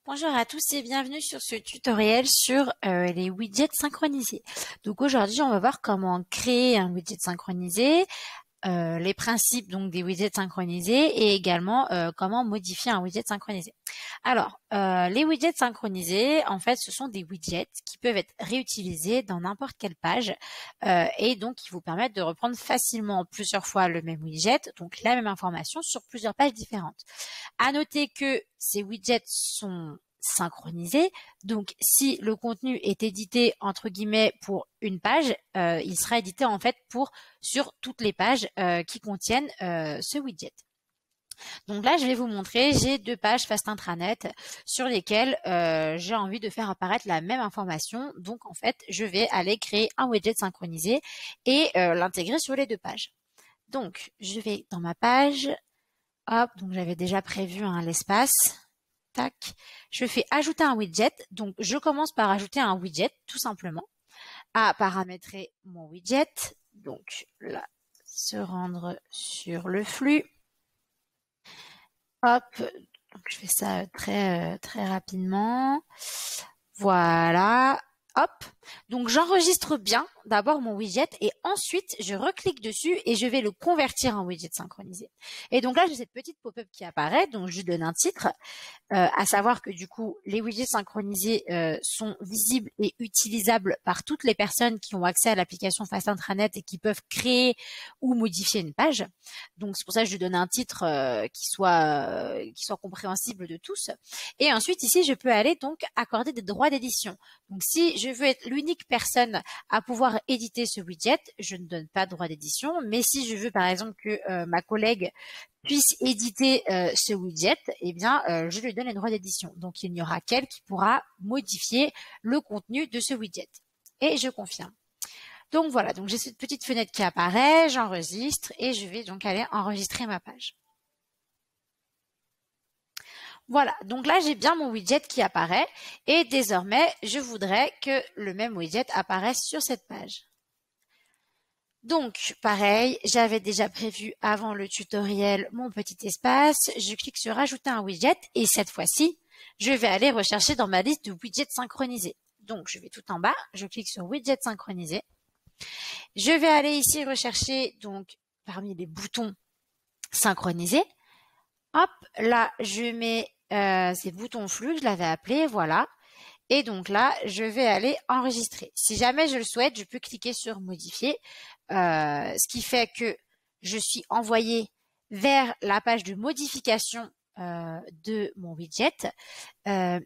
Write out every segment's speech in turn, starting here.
Bonjour à tous et bienvenue sur ce tutoriel sur les widgets synchronisés. Donc aujourd'hui, on va voir comment créer un widget synchronisé, les principes donc des widgets synchronisés et également comment modifier un widget synchronisé. Alors, les widgets synchronisés, en fait, ce sont des widgets qui peuvent être réutilisés dans n'importe quelle page et donc qui vous permettent de reprendre facilement plusieurs fois le même widget, donc la même information sur plusieurs pages différentes. À noter que ces widgets sont synchronisés, donc si le contenu est édité entre guillemets pour une page, il sera édité en fait sur toutes les pages qui contiennent ce widget. Donc là, je vais vous montrer, j'ai deux pages Fast Intranet sur lesquelles j'ai envie de faire apparaître la même information. Donc en fait, je vais aller créer un widget synchronisé et l'intégrer sur les deux pages. Donc, je vais dans ma page. Hop, donc j'avais déjà prévu l'espace. Tac. Je fais ajouter un widget. Donc, je commence par ajouter un widget, tout simplement. À paramétrer mon widget. Donc, là, se rendre sur le flux. Hop. Donc, je fais ça très rapidement. Voilà. Hop. Donc, j'enregistre bien d'abord mon widget et ensuite, je reclique dessus et je vais le convertir en widget synchronisé. Et donc là, j'ai cette petite pop-up qui apparaît, donc je donne un titre. À savoir que du coup, les widgets synchronisés sont visibles et utilisables par toutes les personnes qui ont accès à l'application Fast Intranet et qui peuvent créer ou modifier une page. Donc c'est pour ça que je donne un titre qui soit compréhensible de tous. Et ensuite ici, je peux aller donc accorder des droits d'édition. Donc si je veux être l'unique personne à pouvoir éditer ce widget, je ne donne pas de droit d'édition. Mais si je veux par exemple que ma collègue puisse éditer ce widget, eh bien, je lui donne les droits d'édition. Donc, il n'y aura qu'elle qui pourra modifier le contenu de ce widget. Et je confirme. Donc, voilà. Donc, j'ai cette petite fenêtre qui apparaît, j'enregistre et je vais donc aller enregistrer ma page. Voilà. Donc là, j'ai bien mon widget qui apparaît et désormais, je voudrais que le même widget apparaisse sur cette page. Donc, pareil, j'avais déjà prévu avant le tutoriel mon petit espace. Je clique sur ajouter un widget et cette fois-ci, je vais aller rechercher dans ma liste de widgets synchronisés. Donc, je vais tout en bas, je clique sur widget synchronisé. Je vais aller ici rechercher donc parmi les boutons synchronisés. Hop, là, je mets ces boutons flux, je l'avais appelé, voilà. Et donc là, je vais aller enregistrer. Si jamais je le souhaite, je peux cliquer sur modifier, ce qui fait que je suis envoyée vers la page de modification de mon widget.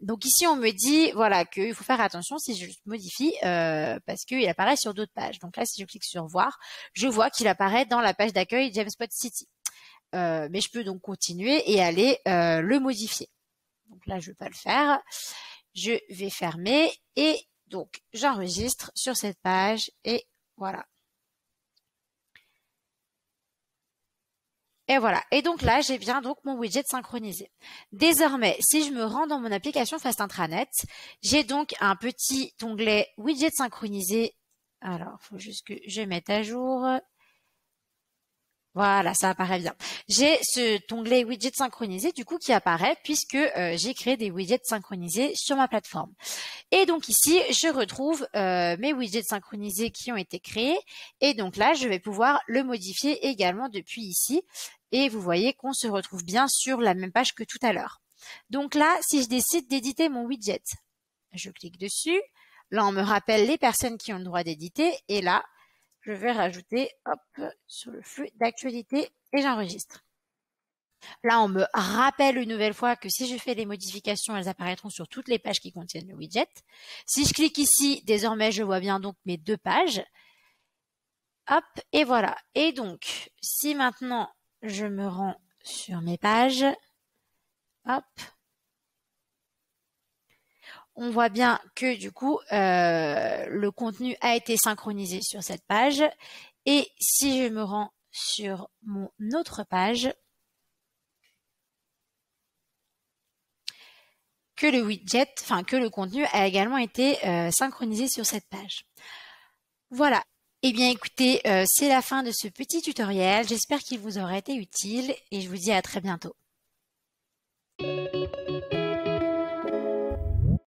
Donc ici, on me dit voilà qu'il faut faire attention si je le modifie parce qu'il apparaît sur d'autres pages. Donc là, si je clique sur voir, je vois qu'il apparaît dans la page d'accueil Jamespot City. Mais je peux donc continuer et aller le modifier. Donc là, je ne vais pas le faire. Je vais fermer et donc j'enregistre sur cette page et voilà. Et voilà. Et donc là, j'ai bien donc mon widget synchronisé. Désormais, si je me rends dans mon application Fast Intranet, j'ai donc un petit onglet widget synchronisé. Alors, il faut juste que je mette à jour. Voilà, ça apparaît bien. J'ai cet onglet widget synchronisé du coup qui apparaît puisque j'ai créé des widgets synchronisés sur ma plateforme. Et donc ici, je retrouve mes widgets synchronisés qui ont été créés. Et donc là, je vais pouvoir le modifier également depuis ici. Et vous voyez qu'on se retrouve bien sur la même page que tout à l'heure. Donc là, si je décide d'éditer mon widget, je clique dessus. Là, on me rappelle les personnes qui ont le droit d'éditer. Et là, je vais rajouter hop, sur le flux d'actualité et j'enregistre. Là, on me rappelle une nouvelle fois que si je fais les modifications, elles apparaîtront sur toutes les pages qui contiennent le widget. Si je clique ici, désormais, je vois bien donc mes deux pages. Hop, et voilà. Et donc, si maintenant, je me rends sur mes pages, hop, on voit bien que du coup, le contenu a été synchronisé sur cette page. Et si je me rends sur mon autre page, que le widget, enfin que le contenu a également été synchronisé sur cette page. Voilà. Eh bien écoutez, c'est la fin de ce petit tutoriel. J'espère qu'il vous aura été utile et je vous dis à très bientôt.